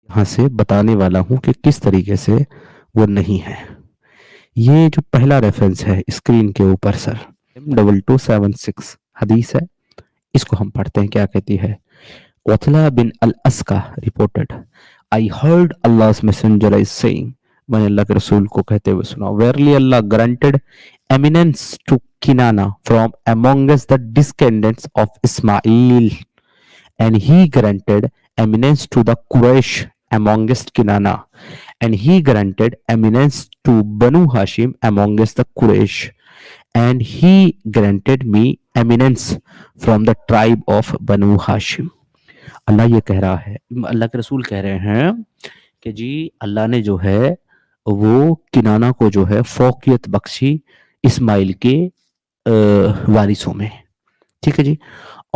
यहाँ से बताने वाला हूं कि किस तरीके से वो नहीं है। ये जो पहला रेफरेंस है स्क्रीन के ऊपर सर, 2276 हदीस है, इसको हम पढ़ते हैं। क्या कहती है? Wathila bin al Asqa reported, I heard Allah's messenger is saying, मैंने अल्लाह के रसूल को कहते हुए सुना, वेरली अल्लाह granted eminence to Kinana from amongst the descendants of Ismail, and he granted eminence to the Quraysh amongst Kinana, and he granted eminence to Banu Hashim amongst the Quraysh, and he granted me eminence from the tribe of Banu Hashim. अल्लाह ये कह रहा है, अल्लाह के रसूल कह रहे हैं कि जी अल्लाह ने जो है वो किनाना को जो है फौकियत बख्शी इस्माइल के वारिसों में। ठीक है जी।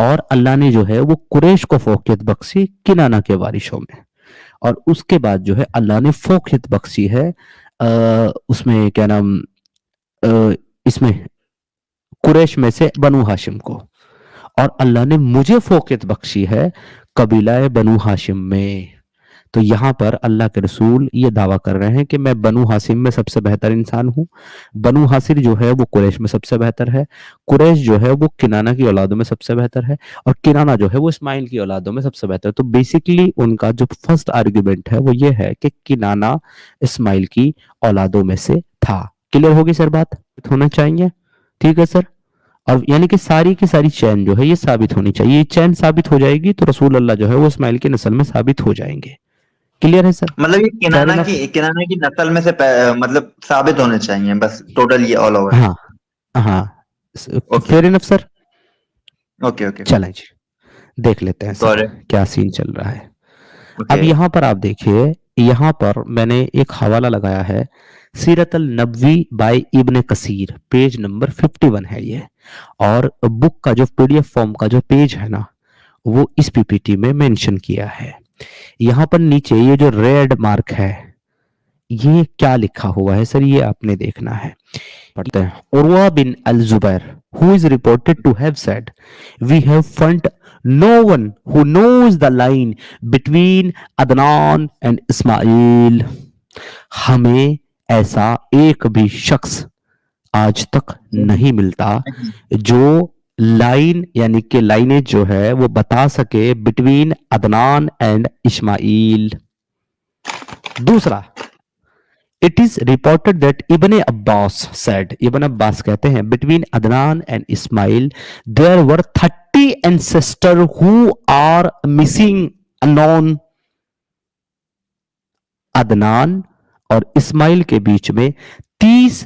और अल्लाह ने जो है वो कुरैश को फौकियत बख्शी किनाना के वारिसों में। और उसके बाद जो है अल्लाह ने फौकियत बख्शी है उसमें क्या नाम इसमें कुरैश में से बनु हाशिम को। और अल्लाह ने मुझे फौकियत बख्शी है कबीला बनु हाशिम में। तो यहाँ पर अल्लाह के रसूल ये दावा कर रहे हैं कि मैं बनु हाशिम में सबसे बेहतर इंसान हूँ। बनु हाशिर जो है वो कुरैश में सबसे बेहतर है, कुरैश जो है वो किनाना की औलादों में सबसे बेहतर है, और किनाना जो है वो इस्माइल की औलादों में सबसे बेहतर है। तो बेसिकली उनका जो फर्स्ट आर्ग्यूमेंट है वो ये है कि किनाना इस्माइल की औलादों में से था। क्लियर होगी सर बात? होना चाहिए। ठीक है सर। और यानी कि सारी की सारी चैन जो है ये साबित होनी चाहिए। ये चैन साबित हो जाएगी तो रसूल अल्लाह जो है वो इस्माइल की नस्ल में साबित हो जाएंगे। क्लियर है सर? मतलब ये फेयर इनफ। किनाना की नस्ल में से मतलब साबित होने चाहिए बस, टोटल ये ऑल ओवर। हाँ हाँ, okay fair enough sir. Okay okay. चलें जी, देख लेते हैं सर गॉट इट। क्या सीन चल रहा है। ओके अब यहाँ पर आप देखिए, यहाँ पर मैंने एक हवाला लगाया है, सीरत अल नबवी बाय इब्ने कसीर, पेज नंबर 51 है ये। और बुक का जो पीडीएफ फॉर्म का जो पेज है ना वो इस पीपीटी में मेंशन किया है। यहाँ पर नीचे ये जो रेड मार्क है ये क्या लिखा हुआ है सर, ये आपने देखना है। पढ़ते हैं। उर्वा बिन अल Zubair who is reported to have said, we have found no one who knows the line between Adnan and Ismail, हमें ऐसा एक भी शख्स आज तक नहीं मिलता जो लाइन यानी कि लाइनेज जो है वो बता सके बिटवीन अदनान एंड इस्माइल। दूसरा, it is reported that Ibn Abbas said, Ibn Abbas कहते हैं, between Adnan and Ismail there were 30 ancestor who are missing unknown. Adnan और इस्माइल के बीच में 30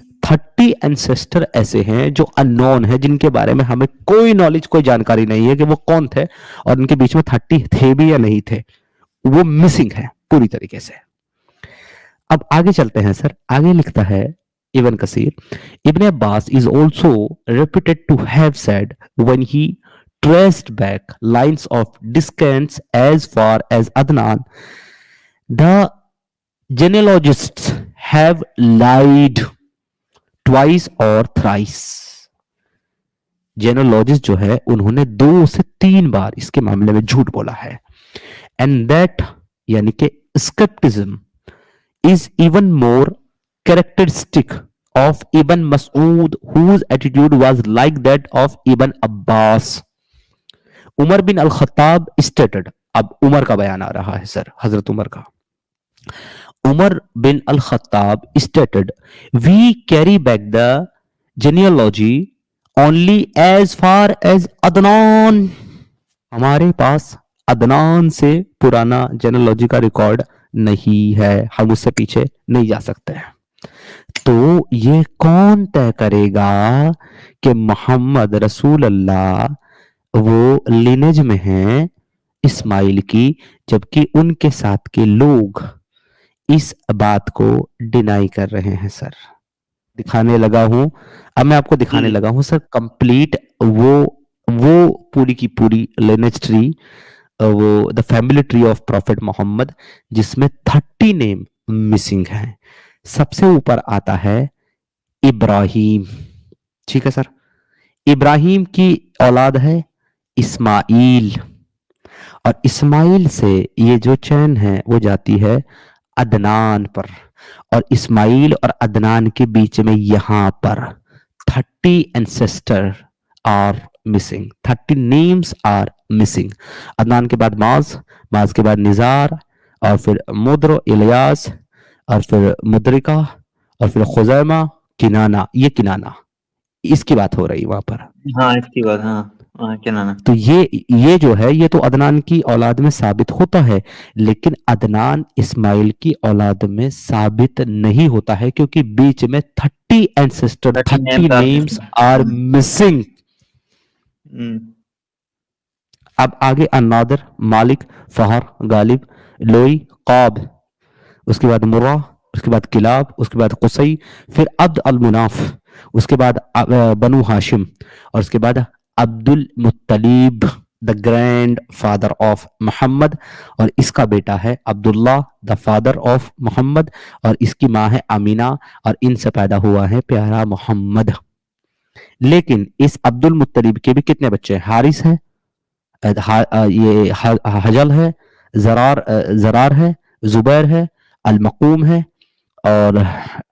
एंसेस्टर ऐसे हैं जो अननोन है, जिनके बारे में हमें कोई नॉलेज कोई जानकारी नहीं है कि वो कौन थे और उनके बीच में 30 थे भी या नहीं थे, वो मिसिंग है पूरी तरीके से। अब आगे चलते हैं सर। आगे लिखता है Ibn Kathir, Ibn Abbas is also reputed to have said when he traced back lines of descendants as far as Adnan, the genealogists have lied twice or thrice। जेनोलॉजिस्ट जो है उन्होंने 2 से 3 बार इसके मामले में झूठ बोला है। एंड दैट यानी कि scepticism is even more characteristic of Ibn Mas'ud, whose attitude was like that of Ibn Abbas. Umar bin al Khattab stated, अब उमर का बयान आ रहा है सर, हजरत उमर का। Umar bin al Khattab stated, we carry back the genealogy only as far as Adnan, हमारे पास अदनान से पुराना जेनोलॉजी का रिकॉर्ड नहीं है, हम उससे पीछे नहीं जा सकते हैं। तो ये कौन तय करेगा कि मोहम्मद रसूल अल्लाह वो लिनेज में हैं इस्माइल की, जबकि उनके साथ के लोग इस बात को डिनाई कर रहे हैं सर। दिखाने लगा हूं, अब मैं आपको दिखाने लगा हूं सर कंप्लीट वो पूरी की पूरी लिनेज ट्री, वो the family tree of prophet Muhammad, जिसमें 30 नेम मिसिंग हैं। सबसे ऊपर आता है इब्राहिम। ठीक है सर। इब्राहिम की औलाद है इस्माइल, और इस्माइल से ये जो चैन है वो जाती है अदनान पर, और इस्माइल और अदनान के बीच में यहां पर 30 ancestor are missing, 30 names are missing. Adnan के बाद माज, माज के बाद निजार, और फिर मुद्र इलियास, और फिर मुद्रिका, और फिर खुजैमा, किनाना। ये किनाना, इसकी बात हो रही वहां पर। हाँ इसकी बात, हाँ हाँ क्या नाना। तो ये जो है ये तो अदनान की औलाद में साबित होता है, लेकिन अदनान इस्माइल की औलाद में साबित नहीं होता है, क्योंकि बीच में 30 ancestor, 30 30 names are names missing। Are missing. हम्म। अब आगे अन्नादर, मालिक, फहर, गालिब, लोई, कौब, उसके बाद मुर्रा, उसके बाद किलाब, उसके बाद कुसई, फिर अब्द अल मुनाफ, उसके बाद बनु हाशिम, और उसके बाद Abdul Muttalib, the grand father of Mohammed, और इसका बेटा है Abdullah, the father of Mohammed, और इसकी माँ है अमीना, और इनसे पैदा हुआ है प्यारा मोहम्मद। लेकिन इस अब्दुल मुत्तलीब के भी कितने बच्चे हैं? हारिस है, ये हजल है, जरार है, जुबैर है, अलमकूम है, और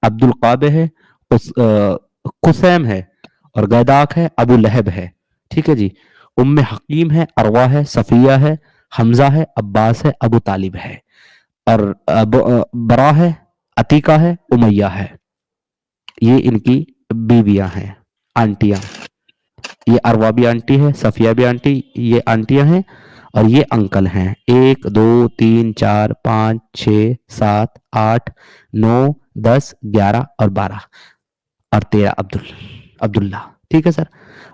अब्दुल काबे है, कुसैम है, और गैदाक है, अबू लहब है। ठीक है जी। उम्मे हकीम है, अरवा है, सफिया है, हमजा है, अब्बास है, अबू तालिब है, और बरा है, अतीका है, उमैया है। ये इनकी बीवियां हैं, आंटियां। ये अरवा भी आंटी है, सफिया भी आंटी, ये आंटियां हैं, और ये अंकल हैं। 1 2 3 4 5 6 7 8 9 10 11 और 12 और 13 अब्दुल्ला। ठीक है सर।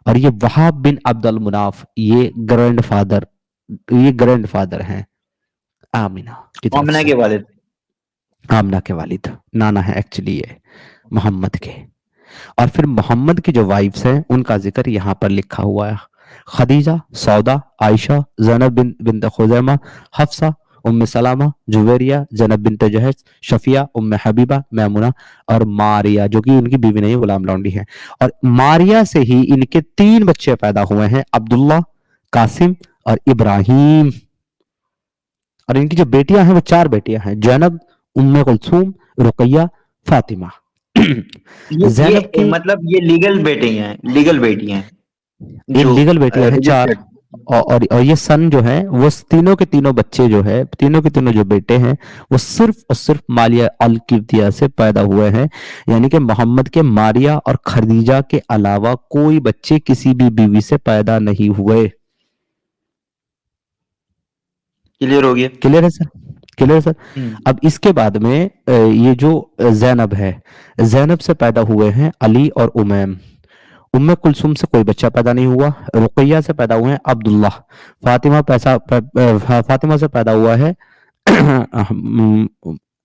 और ये वहाब बिन अब्दुल मुनाफ, ये ग्रैंड फादर हैं आमिना की तरफ मोमिना से। के वालिद। आमना के वालिद, नाना है एक्चुअली ये मोहम्मद के। और फिर मोहम्मद की जो वाइफ्स हैं उनका जिक्र यहाँ पर लिखा हुआ है। खदीजा, सौदा, आयशा, ज़ैनब बिन्त खुज़ैमा, हफ्सा, उम्मे सलामा, जुवैरिया, ज़ैनब बिन्त जहश, शफिया, उम्मे हबीबा, मैमुना, और मारिया, जो कि इनकी बीवी नहीं, गुलाम लौंडी है। और मारिया से ही इनके 3 बच्चे पैदा हुए हैं, अब्दुल्ला, कासिम और इब्राहिम। और इनकी जो बेटियां हैं वो 4 बेटियां हैं, जैनब, उम्मे कुलसूम, रुकैया, फातिमा। जैनब ये के मतलब ये लीगल बेटे हैं, लीगल बेटी हैं ये जो लीगल बेटियां हैं 4। रजिस्टर्ड। और ये सन जो है वो तीनों के तीनों बच्चे जो है, तीनों के तीनों जो बेटे हैं वो सिर्फ और सिर्फ मालिया अल किब्तिया से पैदा हुए हैं। यानी कि मोहम्मद के मारिया और खदीजा के अलावा कोई बच्चे किसी भी बीवी से पैदा नहीं हुए। क्लियर हो गया। क्लियर है सर? क्लियर है सर? अब इसके बाद में ये जो जैनब है, जैनब से पैदा हुए हैं अली और उमैम। उम्मे कुलसुम से कोई बच्चा पैदा नहीं हुआ। रुकैया से पैदा हुए हैं अब्दुल्ला। फातिमा से पैदा हुआ है मोहसिन।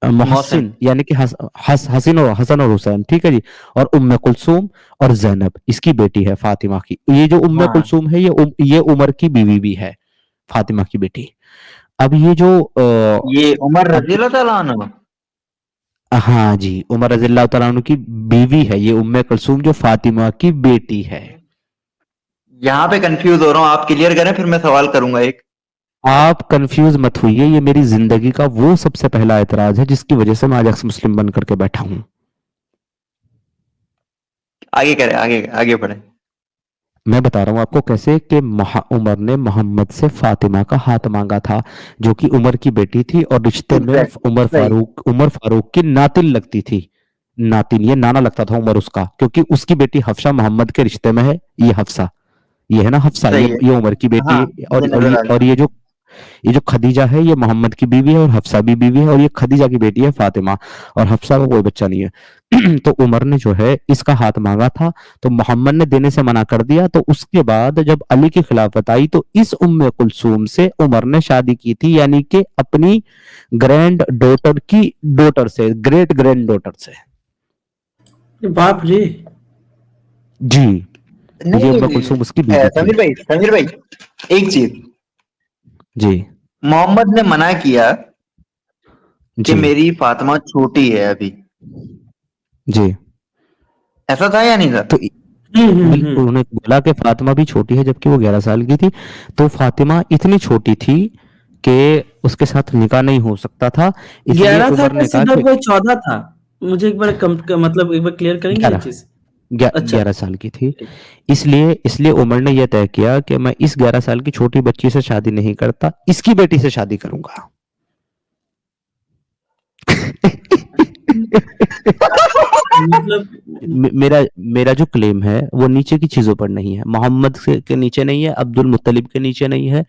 मोहसिन, यानी कि हसन और हुसैन। ठीक है जी। और उम्मे कुलसुम और जैनब इसकी बेटी है फातिमा की। ये जो उम्मे हाँ कुलसुम है ये उमर की बीवी भी है, फातिमा की बेटी। अब ये जो ये उमर अब रजी अल्लाह ताला अन्हु। हाँ जी, उमर रजी अल्लाह तआला अन्हु की बीवी है ये उम्मे कुलसुम, जो फातिमा की बेटी है। यहाँ पे कंफ्यूज हो रहा हूँ, आप क्लियर करें फिर मैं सवाल करूंगा एक। आप कंफ्यूज मत होइए, ये मेरी जिंदगी का वो सबसे पहला एतराज है जिसकी वजह से मैं आज एक्स मुस्लिम बन करके बैठा हूं। आगे करें, आगे आगे बढ़े। मैं बता रहा हूं आपको कैसे कि उमर ने मोहम्मद से फातिमा का हाथ मांगा था, जो कि उमर की बेटी थी और रिश्ते में एग्जैक्ट सही। उमर फारूक की नातिन लगती थी। नातिन, ये नाना लगता था उमर उसका, क्योंकि उसकी बेटी हफ्सा मोहम्मद के रिश्ते में है। ये हफ्सा, ये है ना हफ्सा, सही है। ये उमर की बेटी हाँ है। मुझे नजर आ और गया। ये जो खदीजा है ये मोहम्मद की बीवी है, और हफ्सा भी बीवी है, और ये खदीजा की बेटी है फातिमा, और हफ्सा का कोई बच्चा नहीं है। तो उमर ने जो है इसका हाथ मांगा था, तो मोहम्मद ने देने से मना कर दिया। तो उसके बाद जब अली की खिलाफत आई तो इस उम्मे कुलसूम से उमर ने शादी की थी, यानी कि अपनी ग्रैंड डॉटर की डॉटर से, ग्रेट ग्रैंड डॉटर से। बाप रे। जी, ये उम्मे नहीं कुलसूम उसकी बीवी थी। समीर भाई एक चीज, जी मोहम्मद ने मना किया कि जी मेरी फातिमा छोटी है अभी, जी। ऐसा था या नहीं था? तो बिल्कुल, उन्होंने बोला कि फातिमा भी छोटी है जबकि वो 11 साल की थी। तो फातिमा इतनी छोटी थी कि उसके साथ निकाह नहीं हो सकता था, इसलिए 11 था उमर या ने कहा सिद्धार्थ कि भाई 14 था? मुझे एक बार मतलब एक बार क्लियर करेंगे ये 11 चीज़? अच्छा, 11 साल की थी। ठीक। इसलिए इसलिए उमर ने यह तय किया कि मैं इस 11 साल की छोटी बच्ची से शादी नहीं करता, इसकी बेटी से शादी करूंगा। मतलब मेरा मेरा जो क्लेम है वो नीचे की चीजों पर नहीं है, मोहम्मद के नीचे नहीं है, अब्दुल मुत्तलिब के नीचे नहीं है,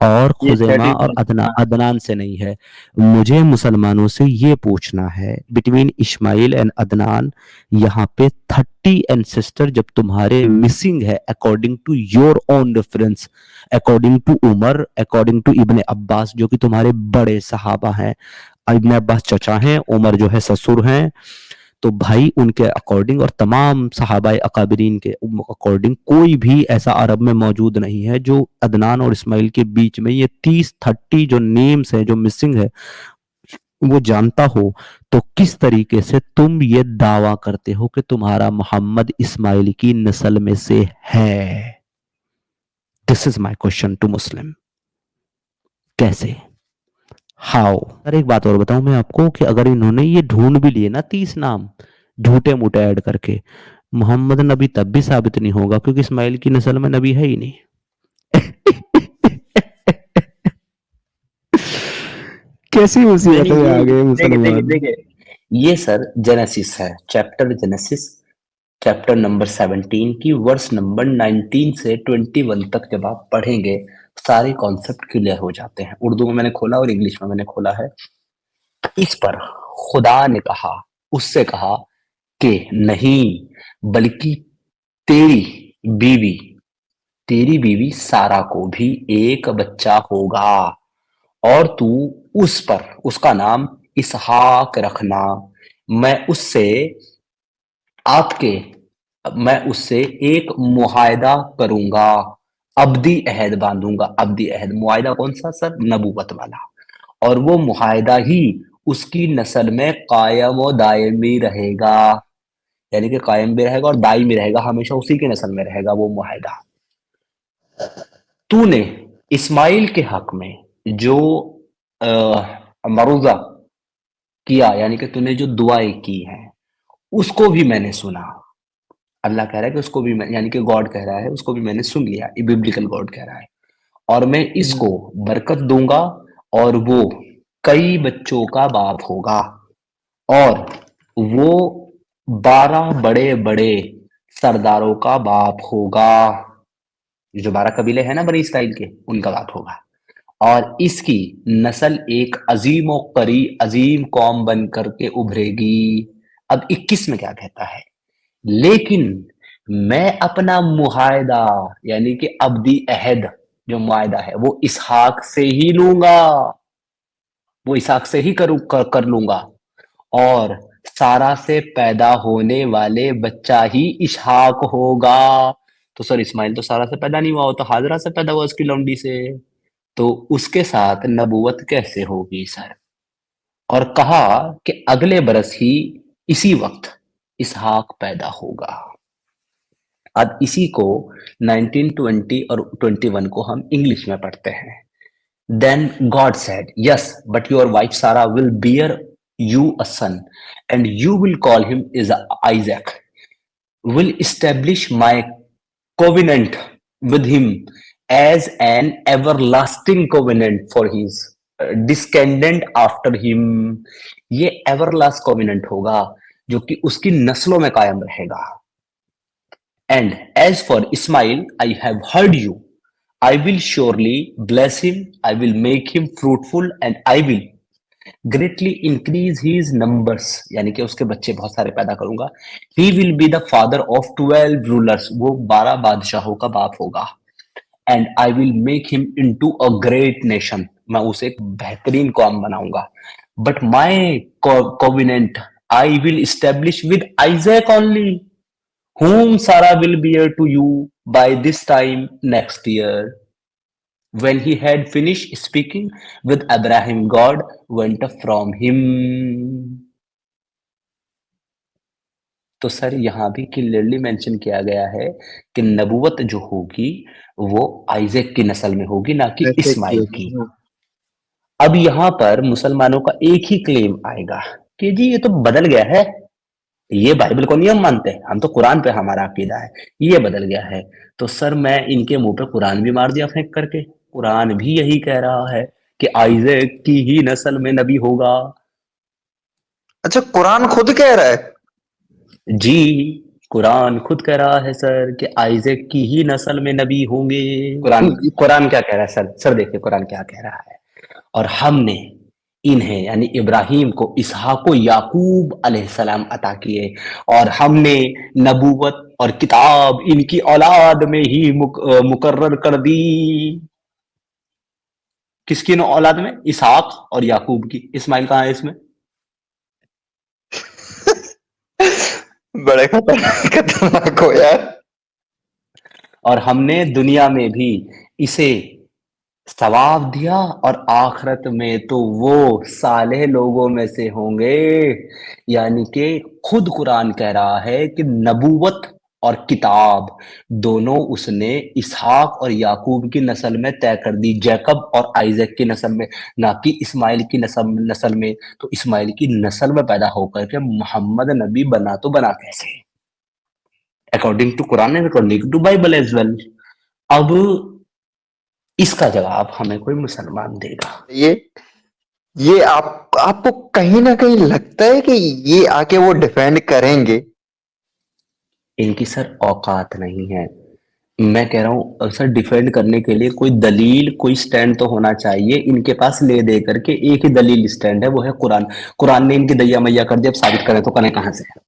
और ये खुजैमा और अदनान से नहीं है। मुझे मुसलमानों से ये पूछना है, बिटवीन इस्माइल एंड अदनान यहाँ पे 30 एंसेस्टर जब तुम्हारे मिसिंग है, according to your own reference, according to Umar, according to Ibn Abbas जो कि तुम्हारे बड़े सहाबा हैं, इब्ने अब्बास चचा हैं, उमर जो है ससुर हैं, तो भाई उनके अकॉर्डिंग और तमाम सहाबाए अकाबिरीन के अकॉर्डिंग कोई भी ऐसा अरब में मौजूद नहीं है जो अदनान और इस्माइल के बीच में ये 30 जो नेम्स है जो मिसिंग है वो जानता हो। तो किस तरीके से तुम ये दावा करते हो कि तुम्हारा मोहम्मद इस्माइल की नस्ल में से है? This is my question to Muslim. कैसे? हाउ? सर एक बात और बताऊं मैं आपको कि अगर इन्होंने ये ढूंढ भी लिए ना 30 नाम झूठे मूठे ऐड करके, मोहम्मद नबी तब भी साबित नहीं होगा क्योंकि इस्माइल की नस्ल में नबी है ही नहीं। कैसी नहीं मुसीबत नहीं, में ये आ गए देखिए देखिए मुसलमान। देखिए, ये सर जेनेसिस है, चैप्टर जेनेसिस, चैप्टर नंबर 17 की वर्स नंबर 19 से 21 तक जब आप पढ़ेंगे सारे कॉन्सेप्ट क्लियर हो जाते हैं। उर्दू में मैंने खोला और इंग्लिश में मैंने खोला है। इस पर खुदा ने कहा, उससे कहा कि नहीं, बल्कि तेरी बीवी तेरी बीवी सारा को भी एक बच्चा होगा, और तू उस पर उसका नाम इसहाक रखना। मैं उससे आपके मैं उससे एक मुआहदा करूंगा, अब्दी अहद बांधूंगा। अब्दी अहद, मुआहदा कौन सा सर? नबूवत वाला। और वो मुआहदा ही उसकी नस्ल में कायम व दायमी रहेगा, यानी कि कायम भी रहेगा और दायमी रहेगा, हमेशा उसी की नस्ल में रहेगा वो मुआहदा। तूने इस्माइल के हक में जो मरूजा किया, यानी कि तूने जो दुआएं की हैं, उसको भी मैंने सुना। अल्लाह कह रहा है कि उसको भी मैं, यानी कि गॉड कह रहा है, उसको भी मैंने सुन लिया। ये बिब्लिकल गॉड कह रहा है। और मैं इसको बरकत दूंगा, और वो कई बच्चों का बाप होगा, और वो 12 बड़े बड़े सरदारों का बाप होगा। ये जो 12 कबीले हैं ना बनी इसराइल के, उनका बाप होगा। और इसकी नस्ल एक अजीम और करी अजीम कौम बन करके उभरेगी। अब 21 में क्या कहता है? लेकिन मैं अपना मुआहदा, यानी कि अब्दी अहद जो मुआहदा है, वो इसहाक से ही लूंगा, वो इसहाक से ही कर लूंगा। और सारा से पैदा होने वाले बच्चा ही इसहाक होगा। तो सर इस्माइल तो सारा से पैदा नहीं हुआ, वो तो हाजरा से पैदा हुआ, उसकी लौंडी से। तो उसके साथ नबूवत कैसे होगी सर? और कहा कि अगले बरस ही इसी वक्त इसहाक पैदा होगा। अब इसी को 1920 और 21 को हम इंग्लिश में पढ़ते हैं। Then God said, yes, but your wife Sarah will bear you a son, and you will call him is Isaac. Will establish my covenant with him as an everlasting covenant for his descendant after him. ये everlast covenant होगा जो कि उसकी नस्लों में कायम रहेगा। And as for Ismail, I have heard you. I will surely bless him, I will make him fruitful, and I will greatly increase his numbers, यानी कि उसके बच्चे बहुत सारे पैदा करूंगा। He will be the father of 12 rulers, वो 12 बादशाहों का बाप होगा। And I will make him into a great nation, मैं उसे एक बेहतरीन कौम बनाऊंगा। But my covenant I will establish with Isaac only, whom Sarah will bear to you by this time next year. When he had finished speaking with Abraham, God went up from him. तो sir यहाँ भी clearly mention किया गया है कि नबूवत जो होगी वो आइजैक की नस्ल में होगी, ना कि ऐसे इस्माइल क्यों? की। अब यहाँ पर मुसलमानों का एक ही क्लेम आएगा कि जी ये तो बदल गया है, ये बाइबल को नहीं हम मानते, हम तो कुरान पे हमारा अकीदा है, ये बदल गया है। तो सर मैं इनके मुंह पे कुरान भी मार दिया फेंक करके। कुरान भी यही कह रहा है कि आइजैक की ही नस्ल में नबी होगा। अच्छा, कुरान खुद कह रहा है? जी, कुरान खुद कह रहा है सर कि आइजैक की ही नस्ल में नबी होंगे। कुरान कुरान क्या कह रहा है सर? सर देखिए कुरान क्या कह रहा है। और हमने इन्हें यानी इब्राहिम को इसहाक को याकूब अलैहिस्सलाम अता किए, और हमने नबूवत और किताब इनकी औलाद में ही मुकर्रर कर दी। किसकी औलाद में? इसहाक और याकूब की। इस्माइल कहाँ है इसमें? बड़े खतरनाक हो यार। और हमने दुनिया में भी इसे सवाब दिया, और आखिरत में तो वो सालेह लोगों में से होंगे। यानी कि खुद कुरान कह रहा है कि नबूवत और किताब दोनों उसने इसहाक और याकूब की नस्ल में तय कर दी, जैकब और आइजैक की नस्ल में, ना कि इस्माइल की नस्ल में। तो इस्माइल की नस्ल में पैदा होकर के मोहम्मद नबी बना तो बना कैसे? According to Quran and according to Bible as well. अब इसका जवाब हमें कोई मुसलमान देगा। ये आपको कहीं ना कहीं लगता है कि ये आके वो डिफेंड करेंगे? इनकी सर औकात नहीं है। मैं कह रहा हूँ सर, डिफेंड करने के लिए कोई दलील, कोई स्टैंड तो होना चाहिए इनके पास। ले दे करके एक ही दलील स्टैंड है, वो है कुरान। कुरान ने इनकी दैया मैया कर दिया, अब साबित करें तो करें कहां से?